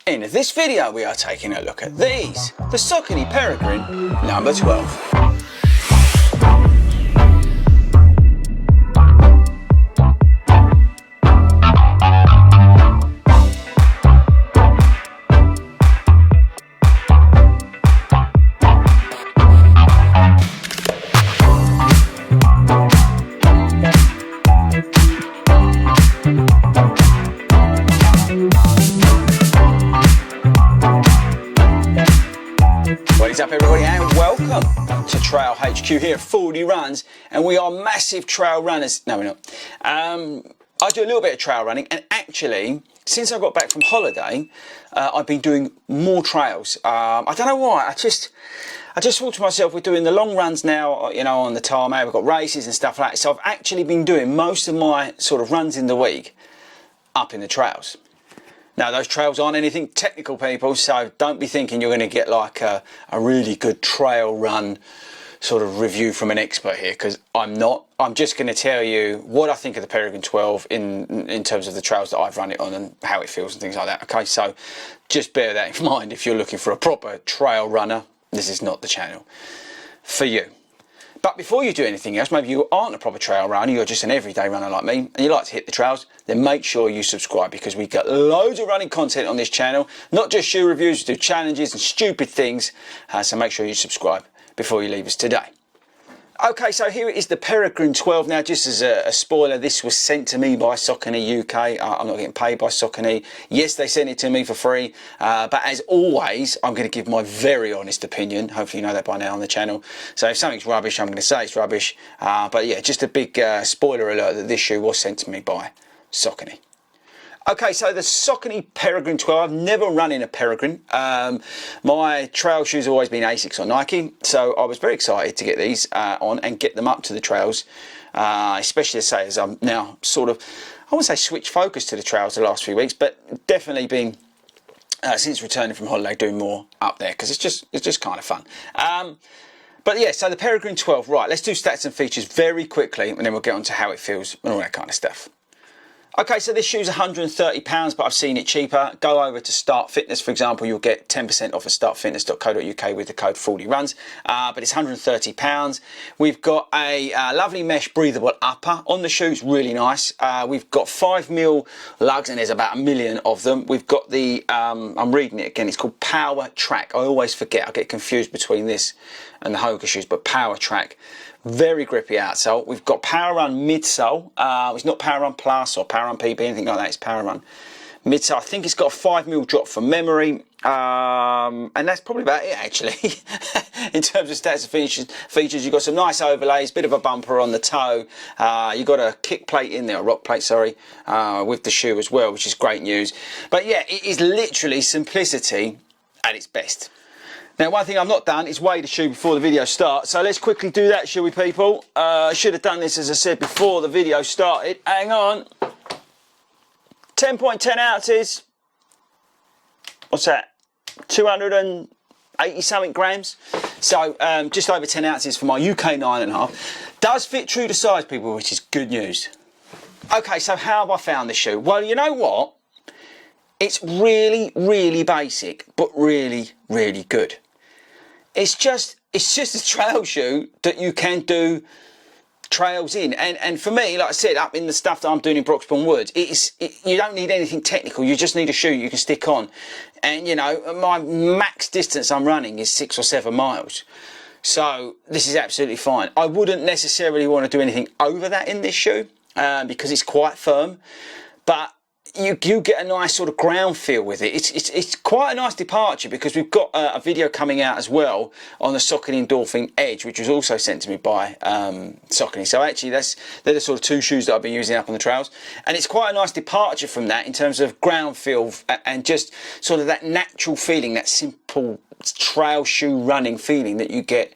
In this video we are taking a look at these, the Saucony Peregrine number 12. What is up everybody and welcome to Trail HQ here at 40 Runs, and we are massive trail runners. No, we're not. I do a little bit of trail running, and actually since I got back from holiday I've been doing more trails. I don't know why, I just thought to myself, we're doing the long runs now, you know, on the tarmac, we've got races and stuff like that, so I've actually been doing most of my sort of runs in the week up in the trails. Now those trails aren't anything technical, people, so don't be thinking you're going to get like a really good trail run sort of review from an expert here, because I'm not. I'm just going to tell you what I think of the Peregrine 12 in terms of the trails that I've run it on and how it feels and things like that. Okay, so just bear that in mind. If you're looking for a proper trail runner, this is not the channel for you. But before you do anything else, maybe you aren't a proper trail runner, you're just an everyday runner like me, and you like to hit the trails, then make sure you subscribe, because we got loads of running content on this channel, not just shoe reviews, we do challenges and stupid things, so make sure you subscribe before you leave us today. Okay, so here it is, the Peregrine 12. Now, just as a spoiler, this was sent to me by Saucony UK. I'm not getting paid by Saucony. Yes, they sent it to me for free, but as always, I'm going to give my very honest opinion. Hopefully you know that by now on the channel. So if something's rubbish, I'm going to say it's rubbish. But yeah, just a big spoiler alert that this shoe was sent to me by Saucony. Okay, so the Saucony Peregrine 12, I've never run in a Peregrine. My trail shoes have always been Asics or Nike, so I was very excited to get these on and get them up to the trails, especially as I'm now sort of, I wouldn't say switched focus to the trails the last few weeks, but definitely been, since returning from holiday, doing more up there, because it's just kind of fun. But yeah, so the Peregrine 12, right, let's do stats and features very quickly, and then we'll get on to how it feels and all that kind of stuff. Okay, so this shoe's £130, but I've seen it cheaper. Go over to Start Fitness, for example, you'll get 10% off at startfitness.co.uk with the code 40runs, but it's £130. We've got a lovely mesh breathable upper on the shoe, it's really nice. We've got 5mm lugs, and there's about 1 million of them. We've got the, I'm reading it again, it's called Power Track. I always forget, I get confused between this and the Hoka shoes, but Power Track. Very grippy outsole. We've got Power Run midsole. It's not Power Run Plus or Power Run PP, anything like that. It's Power Run midsole. I think it's got a 5mm drop from memory, and that's probably about it actually. In terms of stats and features, you've got some nice overlays, bit of a bumper on the toe. You've got a kick plate in there, a rock plate, sorry, with the shoe as well, which is great news. But yeah, it is literally simplicity at its best. Now, one thing I've not done is weigh the shoe before the video starts, so let's quickly do that, shall we, people? I should have done this, as I said, before the video started. Hang on. 10.10 ounces. What's that? 280 something grams. So just over 10 ounces for my UK 9.5. Does fit true to size, people, which is good news. Okay, so how have I found this shoe? Well, you know what? It's really, really basic, but really, really good. It's just a trail shoe that you can do trails in, and for me, like I said, up in the stuff that I'm doing in Broxbourne Woods, you don't need anything technical. You just need a shoe you can stick on, and you know, my max distance I'm running is 6 or 7 miles, so this is absolutely fine. I wouldn't necessarily want to do anything over that in this shoe because it's quite firm, but you get a nice sort of ground feel with it. It's quite a nice departure, because we've got a video coming out as well on the Saucony Endorphin Edge, which was also sent to me by Saucony. So actually they're the sort of two shoes that I've been using up on the trails, and it's quite a nice departure from that in terms of ground feel and just sort of that natural feeling, that simple trail shoe running feeling that you get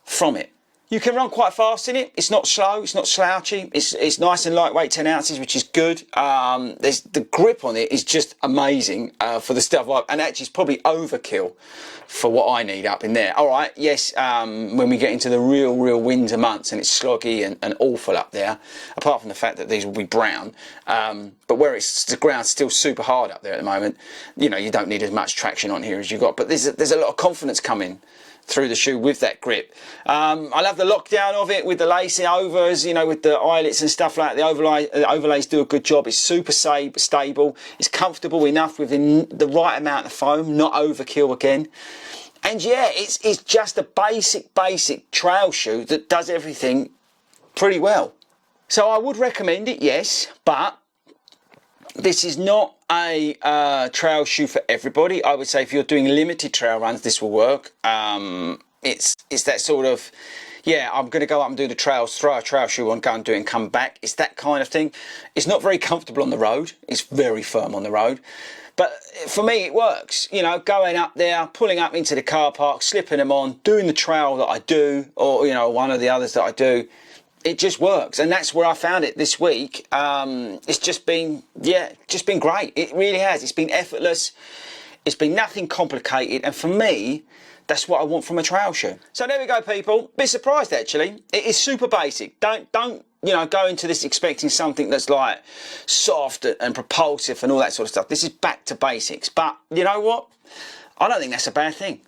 from it. You can run quite fast in it. It's not slow, it's not slouchy. It's nice and lightweight, 10 ounces, which is good. There's the grip on it is just amazing for the stuff and actually it's probably overkill for what I need up in there. All right, yes, when we get into the real winter months and it's sloggy and awful up there, apart from the fact that these will be brown, but where the ground's still super hard up there at the moment, you know, you don't need as much traction on here as you've got. But there's a lot of confidence coming through the shoe with that grip. I love the lockdown of it with the lacing overs, you know, with the eyelets and stuff like that. The overlays do a good job. It's super stable. It's comfortable enough within the right amount of foam, not overkill again. And yeah, it's just a basic trail shoe that does everything pretty well. So I would recommend it, yes, but this is not a trail shoe for everybody. I would say if you're doing limited trail runs, this will work. It's that sort of, yeah, I'm going to go up and do the trails, throw a trail shoe on, go and do it and come back. It's that kind of thing. It's not very comfortable on the road. It's very firm on the road. But for me, it works. You know, going up there, pulling up into the car park, slipping them on, doing the trail that I do, or, you know, one of the others that I do. It just works, and that's where I found it this week. It's just been, yeah, just been great. It really has. It's been effortless. It's been nothing complicated, and for me, that's what I want from a trail shoe. So there we go, people. Bit surprised actually. It is super basic. Don't you know, go into this expecting something that's like soft and propulsive and all that sort of stuff. This is back to basics. But you know what? I don't think that's a bad thing.